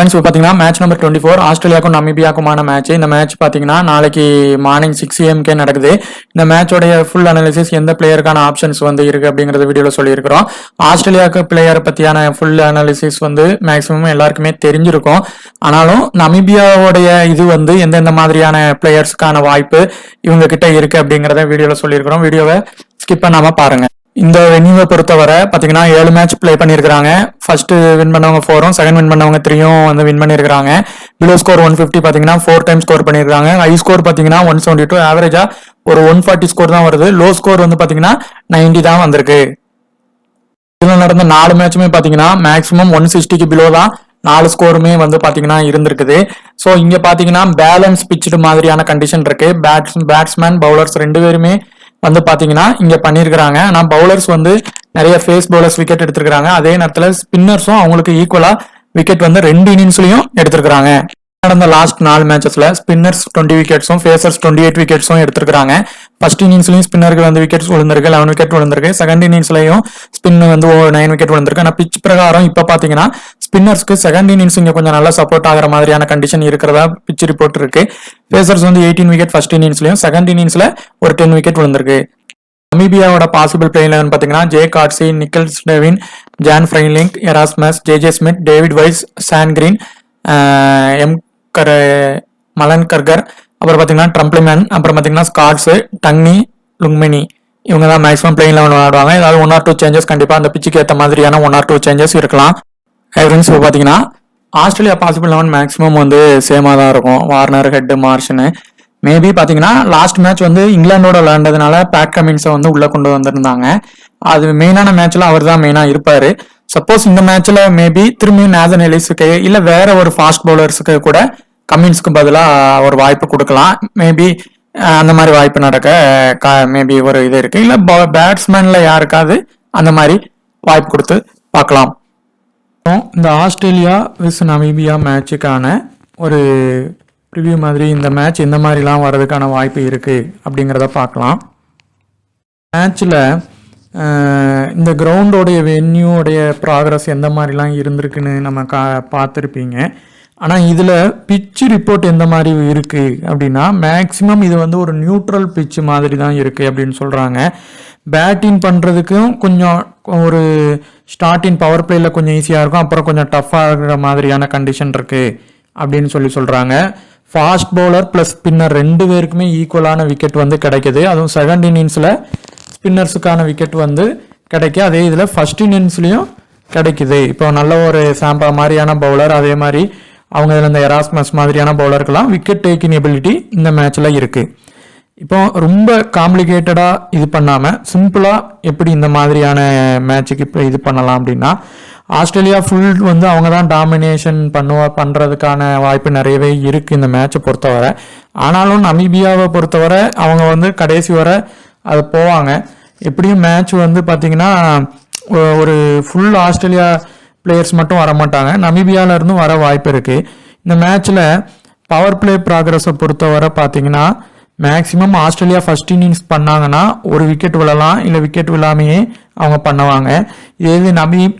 Friends இப்போ பார்த்தீங்கன்னா match number 24 ஆஸ்திரேலியாவுக்கும் நமீபியாவுக்குமான match. இந்த மேட்ச் பார்த்தீங்கன்னா நாளைக்கு மார்னிங் 6 AM நடக்குது. இந்த மேட்சோடைய ஃபுல் அனாலிசிஸ் எந்த பிளேயருக்கான ஆப்ஷன்ஸ் வந்து இருக்கு அப்படிங்கறத வீடியோவில் சொல்லியிருக்கிறோம். ஆஸ்திரேலியாவுக்கு பிளேயரை பற்றியான ஃபுல் அனாலிசிஸ் வந்து மேக்ஸிமம் எல்லாருக்குமே தெரிஞ்சிருக்கும். ஆனாலும் நமீபியாவோடைய இது வந்து எந்தெந்த மாதிரியான பிளேயர்ஸ்க்கான வாய்ப்பு இவங்க கிட்ட இருக்கு அப்படிங்கிறத வீடியோவில் சொல்லியிருக்கிறோம். வீடியோவை ஸ்கிப் பண்ணாம பாருங்க. இந்த வென்யூவை பொறுத்தவரை பார்த்தீங்கன்னா 7 மேட்ச் பிளே பண்ணியிருக்காங்க. ஃபர்ஸ்ட் வின் பண்ணவங்க 4ம், செகண்ட் வின் பண்ணவங்க 3ம் வந்து வின் பண்ணியிருக்காங்க. பிலோ ஸ்கோர் 150 பார்த்தீங்கன்னா 4 டைம் ஸ்கோர் பண்ணியிருக்காங்க. ஹை ஸ்கோர் பார்த்தீங்கன்னா 172, ஆவரேஜா ஒரு 140 ஸ்கோர் தான் வருது. லோ ஸ்கோர் வந்து பார்த்தீங்கன்னா 90 தான் வந்திருக்கு. இதில் நடந்த 4 மேட்சுமே பார்த்தீங்கன்னா மேக்ஸிமம் 160க்கு பிலோ தான் 4 ஸ்கோருமே வந்து பாத்தீங்கன்னா இருந்திருக்குது. ஸோ இங்க பாத்தீங்கன்னா பேலன்ஸ் பிச்சுடு மாதிரியான கண்டிஷன் இருக்கு. பேட்ஸ்மேன் பவுலர்ஸ் 2 பேருமே வந்து பாத்தீங்கன்னா இங்க பண்ணிருக்காங்க. ஆனா பவுலர்ஸ் வந்து நிறைய ஃபேஸ் பவுலர்ஸ் விக்கெட் எடுத்திருக்காங்க. அதே நேரத்துல ஸ்பின்னர்ஸும் அவங்களுக்கு ஈக்குவலா விக்கெட் வந்து 2 இன்னிங்ஸ்லயும் எடுத்திருக்காங்க. நடந்த லாஸ்ட் 4 மேட்சஸ்ல ஸ்பின்னர்ஸ் 20 விக்கெட்ஸும் ஃபேசர்ஸ் 28 விக்கெட்ஸும் எடுத்திருக்காங்க. ஃபர்ஸ்ட் இன்னிங்ஸ்லயும் ஸ்பின்னருக்கு வந்து விக்கெட்ஸ் விழுந்திருக்கு, 11 விக்கெட் விழுந்திருக்கு. செகண்ட் இன்னிங்ஸ்லயும் ஸ்பின் வந்து 9 விக்கெட் விழுந்திருக்கு. ஆனா பிச் பிரகாரம் இப்ப பாத்தீங்கன்னா ஸ்பின்னர்ஸ்க்கு செகண்ட் இன்னிங்ஸ் இங்க கொஞ்சம் நல்லா சப்போர்ட் ஆகிற மாதிரியான கண்டிஷன் இருக்கிறதா பிச் ரிப்போர்ட் இருக்கு. ஃபேசர்ஸ் வந்து 18 விக்கெட் ஃபர்ஸ்ட் இன்னிங்ஸ்லயும், செகண்ட் இன்னிங்ஸ்ல ஒரு 10 விக்கெட் விழுந்திருக்கு. நமீபியாவோட பாசிபிள் பிளேயிங் 11 பாத்தீங்கன்னா J Kotze, Nikolaas Davin, Jan Frylinck, Erasmus, J Smit, David Wiese, Zane Green, M Malan Kruger, அப்புறம் பாத்தீங்கன்னா ட்ரம்ப்ளிமேன், அப்புறம் பாத்தீங்கன்னா ஸ்காட்ஸ், டங்னி, லுங்மெனி, இவங்க தான் மேக்ஸிமம் பிளேயிங் 11 விளையாடுவாங்க. ஏதாவது 1 or 2 சேஞ்சஸ் கண்டிப்பா அந்த பிச்சுக்கு ஏற்ற மாதிரியான 1 or 2 சேஞ்சஸ் இருக்கலாம். இப்போ பாத்தீங்கன்னா ஆஸ்திரேலியா பாசிபிள் 11 மேக்ஸிமம் வந்து சேமா தான் இருக்கும். வார்னர், ஹெட், மார்ஷனு. மேபி பாத்தீங்கன்னா லாஸ்ட் மேட்ச் வந்து இங்கிலாண்டோட விளையாண்டதுனால பேட் கமின்ஸை வந்து உள்ள கொண்டு வந்திருந்தாங்க. அது மெயினான மேட்ச்ல அவர் தான் மெயினா இருப்பாரு. சப்போஸ் இந்த மேட்ச்ல மேபி திரும்பி நேதன் எலிஸுக்கு இல்ல வேற ஒரு ஃபாஸ்ட் பவுலர்ஸுக்கு கூட கமின்ஸ்க்கு பதிலா ஒரு வாய்ப்பு கொடுக்கலாம். மேபி அந்த மாதிரி வாய்ப்பு நடக்க மேபி ஒரு இது இருக்கு. இல்ல பேட்ஸ்மேன்ல யாருக்காவது அந்த மாதிரி வாய்ப்பு கொடுத்து பார்க்கலாம். இந்த ஆஸ்திரேலியா விஸ் நமீபியா மேட்சுக்கான ஒரு ரிவ்யூ மாதிரி இந்த மேட்ச் எந்த மாதிரிலாம் வர்றதுக்கான வாய்ப்பு இருக்கு அப்படிங்கிறத பார்க்கலாம். மேட்ச்ல இந்த கிரவுண்டோடைய வென்யூடைய ப்ராக்ரஸ் எந்த மாதிரிலாம் இருந்திருக்குன்னு நம்ம பார்த்துருப்பீங்க. ஆனால் இதில் பிச்சு ரிப்போர்ட் எந்த மாதிரி இருக்குது அப்படின்னா மேக்ஸிமம் இது வந்து ஒரு நியூட்ரல் பிச்சு மாதிரி தான் இருக்குது அப்படின்னு சொல்கிறாங்க. பேட்டிங் பண்ணுறதுக்கும் கொஞ்சம் ஒரு ஸ்டார்டிங் பவர் பிளேயில் கொஞ்சம் ஈஸியாக இருக்கும், அப்புறம் கொஞ்சம் டஃப்பாக இருக்கிற மாதிரியான கண்டிஷன் இருக்குது அப்படின்னு சொல்கிறாங்க. ஃபாஸ்ட் பவுலர் ப்ளஸ் ஸ்பின்னர் 2 பேருக்குமே ஈக்குவலான விக்கெட் வந்து கிடைக்குது. அதுவும் செகண்ட் இன்னிங்ஸில் ஸ்பின்னர்ஸுக்கான விக்கெட் வந்து கிடைக்கும். அதே இதில் ஃபர்ஸ்ட் இன்னிங்ஸ்லையும் கிடைக்குது. இப்போ நல்ல ஒரு சாம்பா மாதிரியான பவுலர், அதே மாதிரி அவங்க இதில் இந்த எராஸ்மஸ் மாதிரியான பவுலருக்கெல்லாம் விக்கெட் டேக்கிங் எபிலிட்டி இந்த மேட்ச்சில் இருக்குது. இப்போ ரொம்ப காம்ப்ளிகேட்டடாக இது பண்ணாமல் சிம்பிளாக எப்படி இந்த மாதிரியான மேட்சுக்கு இப்போ இது பண்ணலாம் அப்படின்னா ஆஸ்திரேலியா ஃபுல் வந்து அவங்க தான் டாமினேஷன் பண்ணுறதுக்கான வாய்ப்பு நிறையவே இருக்குது இந்த மேட்சை பொறுத்தவரை. ஆனாலும் நமீபியாவை பொறுத்தவரை அவங்க வந்து கடைசி வரை அது போவாங்க. எப்படியும் மேட்ச் வந்து பார்த்தீங்கன்னா ஒரு ஃபுல் ஆஸ்திரேலியா பிளேயர்ஸ் மட்டும் வரமாட்டாங்க, நமீபியால இருந்தும் வர வாய்ப்பு இருக்கு. இந்த மேட்ச்ல பவர் பிளே ப்ராக்ரஸை பொறுத்தவரை பார்த்தீங்கன்னா மேக்சிமம் ஆஸ்திரேலியா ஃபர்ஸ்ட் இன்னிங்ஸ் பண்ணாங்கன்னா ஒரு விக்கெட் விழலாம், இல்லை விக்கெட் விழாமையே அவங்க பண்ணுவாங்க. இதே இது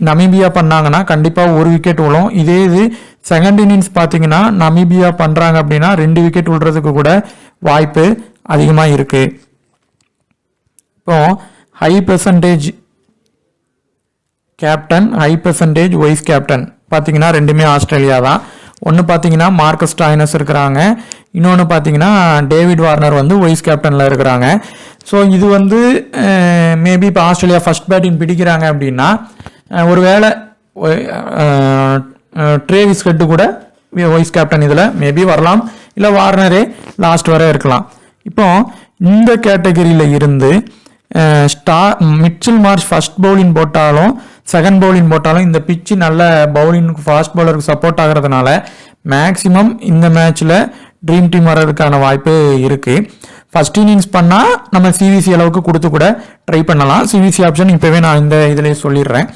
நமீபியா பண்ணாங்கன்னா கண்டிப்பாக ஒரு விக்கெட் விழும். இதே இது செகண்ட் இன்னிங்ஸ் பார்த்தீங்கன்னா நமீபியா பண்ணுறாங்க அப்படின்னா 2 விக்கெட் விழுறதுக்கு கூட வாய்ப்பு அதிகமாக இருக்கு. இப்போ high percentage captain, high percentage vice captain பார்த்தீங்கன்னா 2மே ஆஸ்திரேலியா தான். ஒன்று பார்த்தீங்கன்னா மார்க்கஸ் ஸ்டாய்னஸ் இருக்கிறாங்க, இன்னொன்று பார்த்தீங்கன்னா டேவிட் வார்னர் வந்து வைஸ் கேப்டனில் இருக்கிறாங்க. ஸோ இது வந்து மேபி இப்போ ஆஸ்திரேலியா ஃபர்ஸ்ட் பேட்டிங் பிடிக்கிறாங்க அப்படின்னா ஒருவேளை ட்ரேவிஸ் ஹெட் கூட வைஸ் கேப்டன் இதில் மேபி வரலாம், இல்லை வார்னரே லாஸ்ட் வரை இருக்கலாம். இப்போ இந்த கேட்டகரியில் இருந்து மிச்சல் மார்ஷ் ஃபர்ஸ்ட் பவுலிங் போட்டாலும் செகண்ட் பவுலிங் போட்டாலும் இந்த பிச்சு நல்ல பவுலிங்க்கு ஃபாஸ்ட் பவுலருக்கு சப்போர்ட் ஆகிறதுனால மேக்சிமம் இந்த மேட்ச்ல ட்ரீம் டீம் வர்றதுக்கான வாய்ப்பு இருக்கு. ஃபர்ஸ்ட் இன்னிங்ஸ் பண்ணா நம்ம சிவிசி அளவுக்கு கொடுத்து கூட ட்ரை பண்ணலாம். சிவிசி ஆப்ஷன் இப்பவே நான் இந்த இதுலேயே சொல்லிடுறேன்.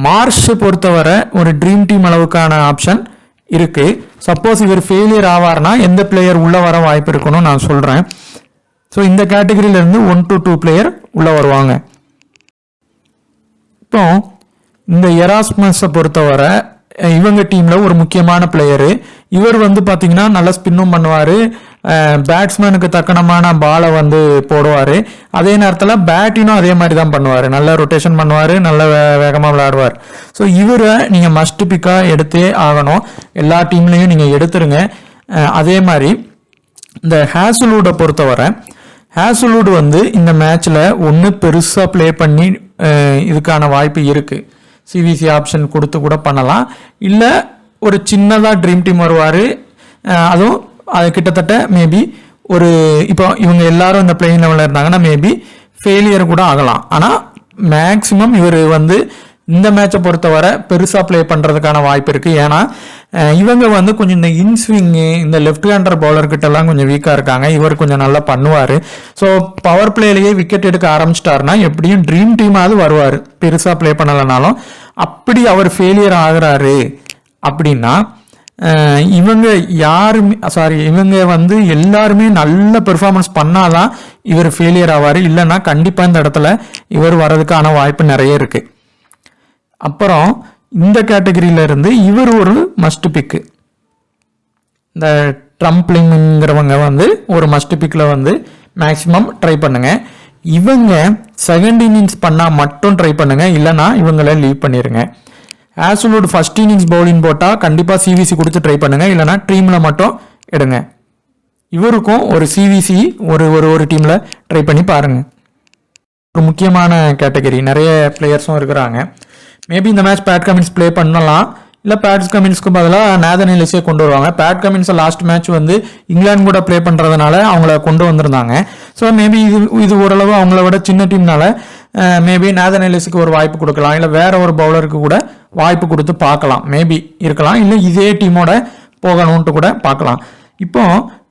மார்ஷ் பொறுத்தவரை ஒரு ட்ரீம் டீம் அளவுக்கான ஆப்ஷன் இருக்கு. சப்போஸ் இவர் ஃபெயிலியர் ஆவார்னா எந்த பிளேயர் உள்ள வர வாய்ப்பு இருக்குன்னு நான் சொல்றேன். ஸோ இந்த கேட்டகரியில இருந்து 1 to 2 பிளேயர் உள்ள வருவாங்க. இப்போ இந்த எராஸ்மஸை பொறுத்தவரை இவங்க டீமில் ஒரு முக்கியமான பிளேயரு. இவர் வந்து பார்த்தீங்கன்னா நல்லா ஸ்பின்னும் பண்ணுவார், பேட்ஸ்மேனுக்கு தக்கனமான பாலை வந்து போடுவார். அதே நேரத்தில் பேட்டினும் அதே மாதிரி தான் பண்ணுவார், நல்லா ரொட்டேஷன் பண்ணுவார், நல்ல வேகமாக விளையாடுவார். ஸோ இவரை நீங்கள் மஸ்ட் பிக்காக எடுத்தே ஆகணும். எல்லா டீம்லேயும் நீங்கள் எடுத்துருங்க. அதே மாதிரி இந்த ஹேசல்வுட்டை பொறுத்தவரை ஹேசல்வுட் வந்து இந்த மேட்ச்சில் ஒன்று பெருசாக ப்ளே பண்ணி இதுக்கான வாய்ப்பு இருக்குது. சிவிசி ஆப்ஷன் கொடுத்து கூட பண்ணலாம். இல்லை ஒரு சின்னதாக ட்ரீம் டீம் வருவார். அதுவும் அது கிட்டத்தட்ட மேபி ஒரு இப்போ இவங்க எல்லாரும் இந்த பிளேயிங் லெவலில் இருந்தாங்கன்னா மேபி ஃபெயிலியர் கூட ஆகலாம். ஆனால் மேக்ஸிமம் இவர் வந்து இந்த மேட்சை பொறுத்தவரை பெருசாக ப்ளே பண்ணுறதுக்கான வாய்ப்பு இருக்குது. ஏன்னா இவங்க வந்து கொஞ்சம் இந்த இன்ஸ்விங்கு, இந்த லெஃப்ட் ஹேண்டர் பவுலர்கிட்டலாம் கொஞ்சம் வீக்காக இருக்காங்க. இவர் கொஞ்சம் நல்லா பண்ணுவார். ஸோ பவர் பிளேலேயே விக்கெட் எடுக்க ஆரம்பிச்சிட்டாருன்னா எப்படியும் ட்ரீம் டீமாவது வருவார், பெருசாக ப்ளே பண்ணலைனாலும். அப்படி அவர் ஃபெயிலியர் ஆகுறாரு அப்படின்னா இவங்க இவங்க வந்து எல்லாருமே நல்ல பெர்ஃபார்மன்ஸ் பண்ணாதான் இவர் ஃபெயிலியர் ஆவார். இல்லைன்னா கண்டிப்பாக இந்த இடத்துல இவர் வர்றதுக்கான வாய்ப்பு நிறைய இருக்குது. அப்புறம் இந்த கேட்டகரியில இருந்து இவர் ஒரு மஸ்ட் பிக்கு. இந்த ட்ரம்ப்ளிங்கிறவங்க வந்து ஒரு மஸ்ட் பிக்கில் வந்து மேக்ஸிமம் ட்ரை பண்ணுங்க. இவங்க செகண்ட் இன்னிங்ஸ் பண்ணால் மட்டும் ட்ரை பண்ணுங்க, இல்லைனா இவங்கள லீவ் பண்ணிடுங்க. ஹேசல்வுட் ஃபர்ஸ்ட் இன்னிங்ஸ் பவுலிங் போட்டால் கண்டிப்பாக சிவிசி கொடுத்து ட்ரை பண்ணுங்க, இல்லைனா டீமில் மட்டும் எடுங்க. இவருக்கும் ஒரு சிவிசி ஒரு டீமில் ட்ரை பண்ணி பாருங்க. ஒரு முக்கியமான கேட்டகரி, நிறைய பிளேயர்ஸும் இருக்கிறாங்க. மேபி இந்த மேட்ச் பேட் கமின்ஸ் ப்ளே பண்ணலாம், இல்லை பேட் கமின்ஸ்க்கு பதிலாக நேதன் எல்லிஸே கொண்டு வருவாங்க. பேட் கமின்ஸை லாஸ்ட் மேட்ச் வந்து இங்கிலாந்து கூட ப்ளே பண்ணுறதுனால அவங்கள கொண்டு வந்திருந்தாங்க. ஸோ மேபி இது ஓரளவு அவங்கள விட சின்ன டீம்னால மேபி நேதன் எல்லிஸுக்கு ஒரு வாய்ப்பு கொடுக்கலாம், இல்லை வேற ஒரு பவுலருக்கு கூட வாய்ப்பு கொடுத்து பார்க்கலாம். மேபி இருக்கலாம், இல்லை இதே டீமோட போகணும்ட்டு கூட பார்க்கலாம். இப்போ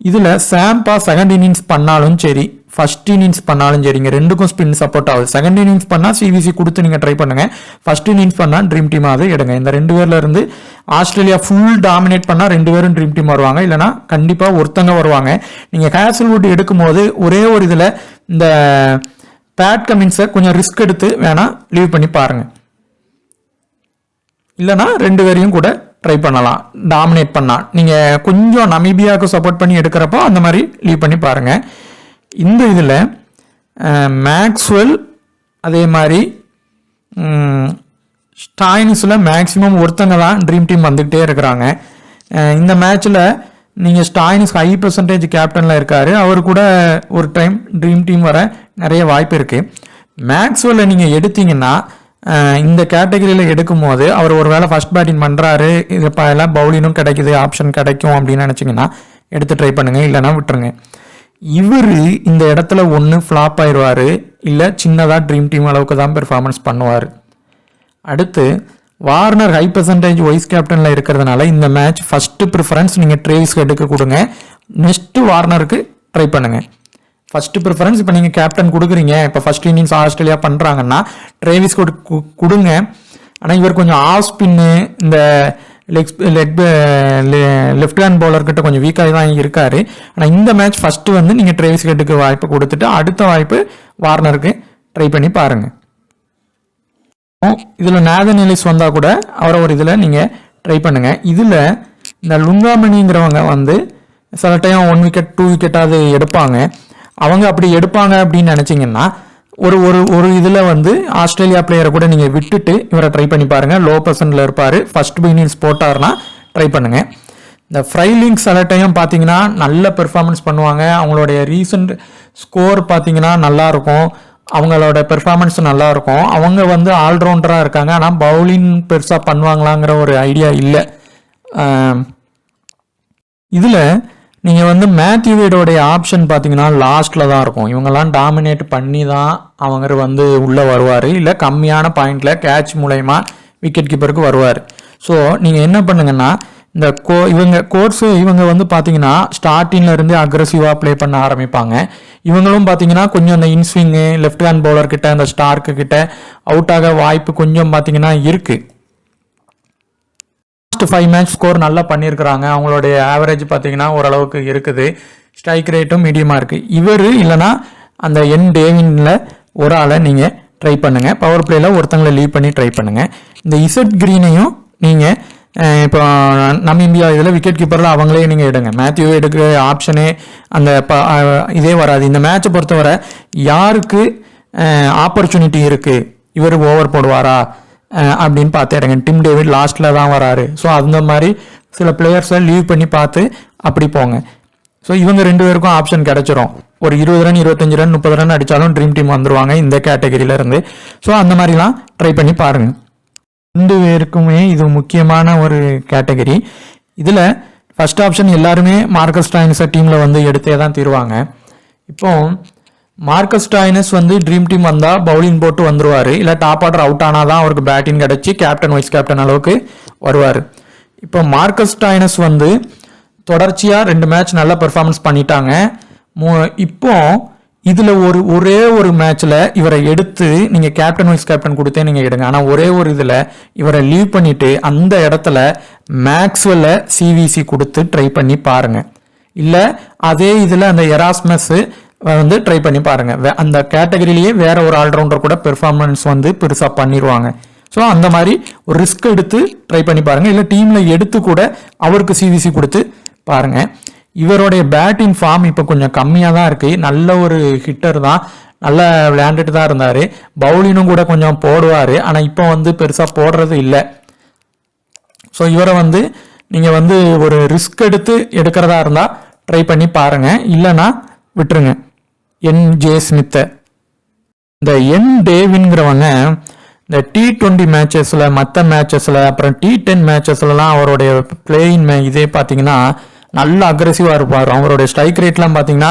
இதில் சாம்பா செகண்ட் இன்னிங்ஸ் பண்ணாலும் சரி, ஃபர்ஸ்ட் இன்னிங்ஸ் பண்ணாலும் சரிங்க, ரெண்டுக்கும் ஸ்பின் சப்போர்ட் ஆகுது. செகண்ட் இன்னிங்ஸ் பண்ணால் சிவிசி கொடுத்து நீங்கள் ட்ரை பண்ணுங்க, ஃபர்ஸ்ட் இன்னிங்ஸ் பண்ணால் ட்ரீம் டீமாவது எடுங்க. இந்த ரெண்டு பேர்ல இருந்து ஆஸ்திரேலியா ஃபுல் டாமினேட் பண்ணால் ரெண்டு பேரும் ட்ரீம் டீம் வருவாங்க, இல்லைனா கண்டிப்பாக ஒருத்தங்க வருவாங்க. நீங்கள் ஹேசல்வுட் எடுக்கும் போது ஒரே ஒரு இதில் இந்த பேட் கமின்ஸை கொஞ்சம் ரிஸ்க் எடுத்து வேணா லீவ் பண்ணி பாருங்க, இல்லைனா ரெண்டு பேரையும் கூட ட்ரை பண்ணலாம். டாமினேட் பண்ணா நீங்கள் கொஞ்சம் நமீபியாவுக்கு சப்போர்ட் பண்ணி எடுக்கிறப்போ அந்த மாதிரி லீவ் பண்ணி பாருங்க. இந்த இதில் மேக்ஸ்வெல் அதே மாதிரி ஸ்டாயினிஸில் மேக்ஸிமம் ஒருத்தங்க தான் ட்ரீம் டீம் வந்துக்கிட்டே இருக்கிறாங்க. இந்த மேட்ச்சில் நீங்கள் ஸ்டாயினிஸ் ஹை பெர்சன்டேஜ் கேப்டனில் இருக்கார், அவர் கூட ஒரு டைம் ட்ரீம் டீம் வர நிறைய வாய்ப்பு இருக்குது. மேக்ஸ்வெல்லை நீங்கள் எடுத்தீங்கன்னா இந்த கேட்டகரியில் எடுக்கும் போது அவர் ஒரு வேளை ஃபர்ஸ்ட் பேட்டிங் பண்ணுறாரு, இது எல்லாம் பவுலிங்கும் கிடைக்குது, ஆப்ஷன் கிடைக்கும் அப்படின்னு நினச்சிங்கன்னா எடுத்து ட்ரை பண்ணுங்கள், இல்லைனா விட்டுருங்க. இவர் இந்த இடத்துல ஒன்று ஃப்ளாப் ஆயிடுவார், இல்லை சின்னதாக ட்ரீம் டீம் அளவுக்கு தான் பெர்ஃபார்மன்ஸ் பண்ணுவார். அடுத்து வார்னர் ஹை பெர்சன்டேஜ் வைஸ் கேப்டனில் இருக்கிறதுனால இந்த மேட்ச் ஃபஸ்ட்டு ப்ரிஃபரன்ஸ் நீங்கள் ட்ரேவிஸ் ஹெட்டுக்கு கொடுங்க, நெக்ஸ்ட்டு வார்னருக்கு ட்ரை பண்ணுங்கள். ஃபர்ஸ்ட் ப்ரிஃபரன்ஸ் இப்போ நீங்கள் கேப்டன் கொடுக்குறீங்க, இப்போ ஃபர்ஸ்ட் இன்னிங்ஸ் ஆஸ்திரேலியா பண்ணுறாங்கன்னா ட்ரேவிஸ் கொடுங்க. ஆனால் இவர் கொஞ்சம் ஆஃப் ஸ்பின்னு, இந்த லெஃப்ட் ஹேண்ட் பவுலர்கிட்ட கொஞ்சம் வீக்காக தான் இருக்காரு. ஆனால் இந்த மேட்ச் ஃபர்ஸ்ட்டு வந்து நீங்கள் ட்ரேவிஸ் ஹெட்டுக்கு வாய்ப்பு கொடுத்துட்டு அடுத்த வாய்ப்பு வார்னருக்கு ட்ரை பண்ணி பாருங்கள். இதில் நேதன் எல்லிஸ் வந்தால் கூட அவரை ஒரு இதில் நீங்கள் ட்ரை பண்ணுங்கள். இதில் இந்த லுங்காமணிங்கிறவங்க வந்து சில டைம் 1 விக்கெட் 2 விக்கெட்டாவது எடுப்பாங்க. அவங்க அப்படி எடுப்பாங்க அப்படின்னு நினச்சிங்கன்னா ஒரு ஒரு ஒரு இதில் வந்து ஆஸ்திரேலியா பிளேயரை கூட நீங்கள் விட்டுட்டு இவரை ட்ரை பண்ணி பாருங்கள். லோ பர்சன்டில் இருப்பார், ஃபர்ஸ்ட் இன்னிங்ஸ் போட்டார்னா ட்ரை பண்ணுங்கள். இந்த ஃப்ரைலிங் சில டைம் பார்த்தீங்கன்னா நல்ல பெர்ஃபார்மன்ஸ் பண்ணுவாங்க, அவங்களுடைய ரீசன்ட் ஸ்கோர் பார்த்தீங்கன்னா நல்லாயிருக்கும், அவங்களோட பெர்ஃபார்மன்ஸ் நல்லாயிருக்கும். அவங்க வந்து ஆல்ரவுண்டராக இருக்காங்க, ஆனால் பவுலிங் பெருசாக பண்ணுவாங்களாங்கிற ஒரு ஐடியா இல்லை. இதில் நீங்கள் வந்து மேத்யூ வேடோடைய ஆப்ஷன் பார்த்தீங்கன்னா லாஸ்ட்டில் தான் இருக்கும். இவங்கெல்லாம் டாமினேட் பண்ணி தான் அவங்க வந்து உள்ளே வருவார், இல்லை கம்மியான பாயிண்டில் கேட்ச் மூலயமா விக்கெட் கீப்பருக்கு வருவார். ஸோ நீங்கள் என்ன பண்ணுங்கன்னா இந்த இவங்க வந்து பார்த்தீங்கன்னா ஸ்டார்டிங்கில் இருந்து அக்ரெசிவாக ப்ளே பண்ண ஆரம்பிப்பாங்க. இவங்களும் பார்த்தீங்கன்னா கொஞ்சம் இந்த இன்ஸ்விங்கு, லெஃப்ட் ஹேண்ட் பவுலர் கிட்ட, இந்த ஸ்டார்க்கு கிட்ட அவுட் ஆக வாய்ப்பு கொஞ்சம் பார்த்தீங்கன்னா இருக்குது. 5 மேட்ச் ஸ்கோர் நல்லா பண்ணியிருக்கிறாங்க, அவங்களுடைய ஆவரேஜ் பார்த்தீங்கன்னா ஓரளவுக்கு இருக்குது, ஸ்ட்ரைக் ரேட்டும் மீடியமாக இருக்குது. இவர் இல்லைனா அந்த டேவினில் ஒரு ஆளை நீங்கள் ட்ரை பண்ணுங்கள், பவர் பிளேயில் ஒருத்தங்களை லீவ் பண்ணி ட்ரை பண்ணுங்கள். இந்த இசட் கிரீனையும் நீங்கள் இப்போ நமீபியா இதில் விக்கெட் கீப்பரில் அவங்களே நீங்கள் எடுங்க. மேத்யூ எடுக்கிற ஆப்ஷனே அந்த இதே வராது. இந்த மேட்சை பொறுத்தவரை யாருக்கு ஆப்பர்ச்சுனிட்டி இருக்குது, இவர் ஓவர் போடுவாரா அப்படின்னு பார்த்து எடுங்க. டிம் டேவிட் லாஸ்ட்டில் தான் வராரு. ஸோ அந்த மாதிரி சில பிளேயர்ஸை லீவ் பண்ணி பார்த்து அப்படி போங்க. ஸோ இவங்க 2 பேருக்கும் ஆப்ஷன் கிடச்சிரும். ஒரு 20 ரன் 25 ரன் 30 ரன் அடித்தாலும் ட்ரீம் டீம் வந்துடுவாங்க இந்த கேட்டகரியிலேருந்து. ஸோ அந்த மாதிரிலாம் ட்ரை பண்ணி பாருங்கள். 2 பேருக்குமே இது முக்கியமான ஒரு கேட்டகரி. இதில் ஃபர்ஸ்ட் ஆப்ஷன் எல்லாருமே மார்க்கஸ் ஸ்டாயினஸை டீமில் வந்து எடுத்தே தான் தீருவாங்க. இப்போ மார்க்கஸ் ஸ்டாயினஸ் வந்து ட்ரீம் டீம் வந்தால் பவுலிங் போட்டு வந்துடுவார். இல்லை டாப் ஆர்டர் அவுட் ஆனால் தான் அவருக்கு பேட்டிங் கிடச்சி கேப்டன் வைஸ் கேப்டன் அளவுக்கு வருவார். இப்போ மார்க்கஸ் ஸ்டாயினஸ் வந்து தொடர்ச்சியாக 2 மேட்ச் நல்லா பெர்ஃபார்மன்ஸ் பண்ணிட்டாங்க. இப்போ இதில் ஒரே ஒரு மேட்ச்சில் இவரை எடுத்து நீங்கள் கேப்டன் வைஸ் கேப்டன் கொடுத்தே நீங்கள் எடுங்க. ஆனால் ஒரே ஒரு இதில் இவரை லீவ் பண்ணிவிட்டு அந்த இடத்துல மேக்ஸ்வெல்ல சிவிசி கொடுத்து ட்ரை பண்ணி பாருங்கள். இல்லை அதே இதில் அந்த எராஸ்மஸ் வந்து ட்ரை பண்ணி பாருங்கள். அந்த கேட்டகரியிலேயே வேற ஒரு ஆல்ரவுண்டர் கூட பெர்ஃபார்மன்ஸ் வந்து பெருசாக பண்ணிடுவாங்க. ஸோ அந்த மாதிரி ஒரு ரிஸ்க் எடுத்து ட்ரை பண்ணி பாருங்கள். இல்லை டீமில் எடுத்து கூட அவருக்கு சிவிசி கொடுத்து பாருங்கள். இவருடைய பேட்டிங் ஃபார்ம் இப்போ கொஞ்சம் கம்மியாக தான் இருக்குது. நல்ல ஒரு ஹிட்டர் தான், நல்லா விளையாண்டுட்டு தான் இருந்தார். பவுலிங்கும் கூட கொஞ்சம் போடுவார். ஆனால் இப்போ வந்து பெருசாக போடுறது இல்லை. ஸோ இவரை வந்து நீங்கள் வந்து ஒரு ரிஸ்க் எடுத்து எடுக்கிறதா இருந்தால் ட்ரை பண்ணி பாருங்கள். இல்லைன்னா விட்டுருங்க. ஜே ஸ்மித்தை. இந்த டேவின்கிறவங்க இந்த T20 மேட்சஸில், மற்ற மேட்சஸில், அப்புறம் T10 மேட்சஸ்லாம் அவருடைய பிளேயிங் இதே பார்த்தீங்கன்னா நல்ல அக்ரெசிவாக இருப்பார். அவருடைய ஸ்ட்ரைக் ரேட்லாம் பார்த்தீங்கன்னா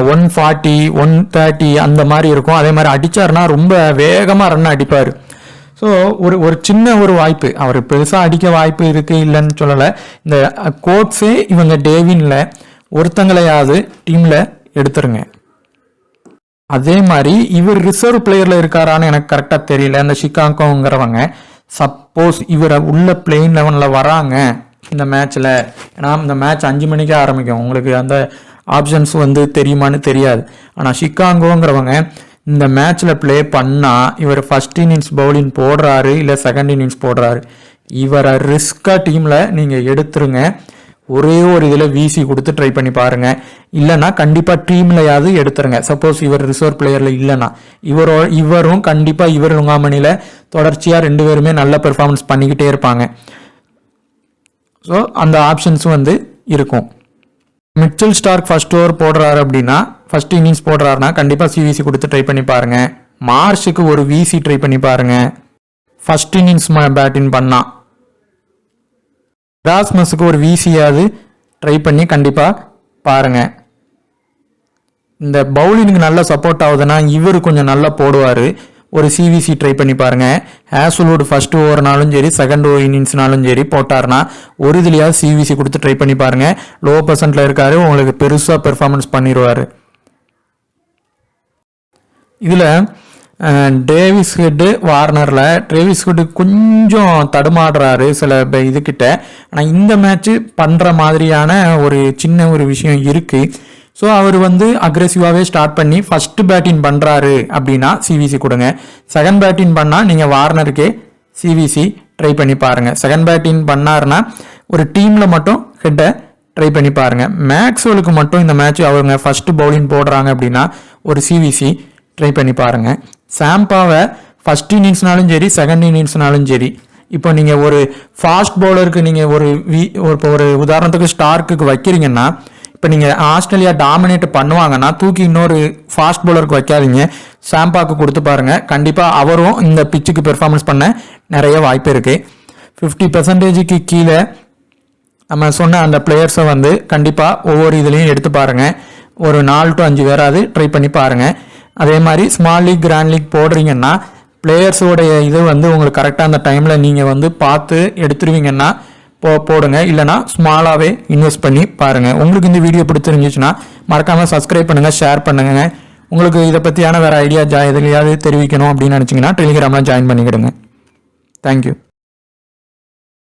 140 130 அந்த மாதிரி இருக்கும். அதே மாதிரி அடித்தார்னா ரொம்ப வேகமாக ரன் அடிப்பார். ஸோ ஒரு சின்ன ஒரு வாய்ப்பு, அவர் பெருசாக அடிக்க வாய்ப்பு இருக்குது இல்லைன்னு சொல்லலை. இந்த கோட்ஸே இவங்க டேவினில் ஒருத்தங்களையாவது டீமில் எடுத்துருங்க. அதே மாதிரி இவர் ரிசர்வ் பிளேயரில் இருக்காரான்னு எனக்கு கரெக்டாக தெரியல. இந்த சிகாகோங்கிறவங்க சப்போஸ் இவர் உள்ள பிளேயிங் 11 வராங்க இந்த மேட்ச்சில், ஏன்னா இந்த மேட்ச் 5 மணிக்கே ஆரம்பிக்கும். உங்களுக்கு அந்த ஆப்ஷன்ஸ் வந்து தெரியுமான்னு தெரியாது. ஆனால் சிகாகோங்கிறவங்க இந்த மேட்ச்சில் ப்ளே பண்ணால் இவர் ஃபர்ஸ்ட் இன்னிங்ஸ் பவுலிங் போடுறாரு இல்லை செகண்ட் இன்னிங்ஸ் போடுறாரு, இவரை ரிஸ்காக டீமில் நீங்கள் எடுத்துருங்க. ஒரே ஒரு இதில் விசி கொடுத்து ட்ரை பண்ணி பாருங்கள். இல்லைனா கண்டிப்பாக டீம்லையாவது எடுத்துருங்க. சப்போஸ் இவர் ரிசர்வ் பிளேயரில் இல்லைனா இவரும் கண்டிப்பாக இவர் லுங்காமணியில் தொடர்ச்சியாக 2 பேருமே நல்ல பெர்ஃபார்மன்ஸ் பண்ணிக்கிட்டே இருப்பாங்க. ஸோ அந்த ஆப்ஷன்ஸ் வந்து இருக்கும். மிச்சல் ஸ்டார்க் ஃபர்ஸ்ட் ஓவர் போடுறாரு அப்படின்னா, ஃபர்ஸ்ட் இன்னிங்ஸ் போடுறாருன்னா கண்டிப்பாக சிவிசி கொடுத்து ட்ரை பண்ணி பாருங்கள். மார்ஷுக்கு ஒரு விசி ட்ரை பண்ணி பாருங்கள். ஃபர்ஸ்ட் இன்னிங்ஸ் பேட்டிங் பண்ணால் ராஸ்மஸுக்கு ஒரு விசியாவது ட்ரை பண்ணி கண்டிப்பாக பாருங்கள். இந்த பவுலிங்க்கு நல்லா சப்போர்ட் ஆகுதுன்னா இவர் கொஞ்சம் நல்லா போடுவார். ஒரு சிவிசி ட்ரை பண்ணி பாருங்கள். ஹேசல்வுட் ஃபர்ஸ்ட் ஓவர்னாலும் சரி செகண்ட் ஓவர் இன்னிங்ஸ்னாலும் சரி போட்டார்னா ஒரு இதுலையாவது சிவிசி கொடுத்து ட்ரை பண்ணி பாருங்கள். லோ பர்சன்ட்டில் இருக்காரு, உங்களுக்கு பெருசாக பெர்ஃபார்மன்ஸ் பண்ணிடுவார். இதில் டேவிஸ் ஹெட்டு வார்னரில் டேவிஸ் ஹெட்டு கொஞ்சம் தடுமாடுறாரு சில இதுக்கிட்ட. ஆனால் இந்த மேட்ச்சு பண்ணுற மாதிரியான ஒரு சின்ன ஒரு விஷயம் இருக்குது. ஸோ அவர் வந்து அக்ரெசிவாகவே ஸ்டார்ட் பண்ணி ஃபஸ்ட்டு பேட்டிங் பண்ணுறாரு அப்படின்னா சிவிசி கொடுங்க. செகண்ட் பேட்டிங் பண்ணால் நீங்கள் வார்னருக்கே சிவிசி ட்ரை பண்ணி பாருங்கள். செகண்ட் பேட்டிங் பண்ணாருன்னா ஒரு டீமில் மட்டும் ஹெட்டை ட்ரை பண்ணி பாருங்கள். மேக்ஸ்வெலுக்கு மட்டும் இந்த மேட்ச் அவங்க ஃபஸ்ட்டு பவுலிங் போடுறாங்க அப்படின்னா ஒரு சிவிசி ட்ரை பண்ணி பாருங்கள். சாம்பாவை ஃபஸ்ட் இன்னிங்ஸ்னாலும் சரி செகண்ட் இன்னிங்ஸ்னாலும் சரி, இப்போ நீங்கள் ஒரு ஃபாஸ்ட் பவுலருக்கு நீங்கள் ஒரு உதாரணத்துக்கு ஸ்டார்க்குக்கு வைக்கிறீங்கன்னா, இப்போ நீங்கள் ஆஸ்திரேலியா டாமினேட் பண்ணுவாங்கன்னா தூக்கி இன்னொரு ஃபாஸ்ட் பவுலருக்கு வைக்காதீங்க, சாம்பாக்கு கொடுத்து பாருங்கள். கண்டிப்பாக அவரும் இந்த பிச்சுக்கு பெர்ஃபார்மன்ஸ் பண்ண நிறைய வாய்ப்பு இருக்குது. 50% கீழே நம்ம சொன்ன அந்த பிளேயர்ஸை வந்து கண்டிப்பாக ஒவ்வொரு இதுலேயும் எடுத்து பாருங்கள். ஒரு 4 to 5 பேராது ட்ரை பண்ணி பாருங்கள். அதே மாதிரி ஸ்மால் லீக் கிராண்ட் லீக் போடுறீங்கன்னா பிளேயர்ஸோடைய இது வந்து உங்களுக்கு கரெக்டாக அந்த டைமில் நீங்கள் வந்து பார்த்து எடுத்துருவீங்கன்னா போடுங்க. இல்லைனா ஸ்மாலாகவே இன்வெஸ்ட் பண்ணி பாருங்கள். உங்களுக்கு இந்த வீடியோ பிடிச்சிருந்துச்சுன்னா மறக்காமல் சப்ஸ்கிரைப் பண்ணுங்கள், ஷேர் பண்ணுங்கள். உங்களுக்கு இதை பற்றியான வேறு ஐடியா எதுலையாவது தெரிவிக்கணும் அப்படின்னு நினச்சிங்கன்னா டெலிகிராமில் ஜாயின் பண்ணிக்கிடுங்க. தேங்க்யூ.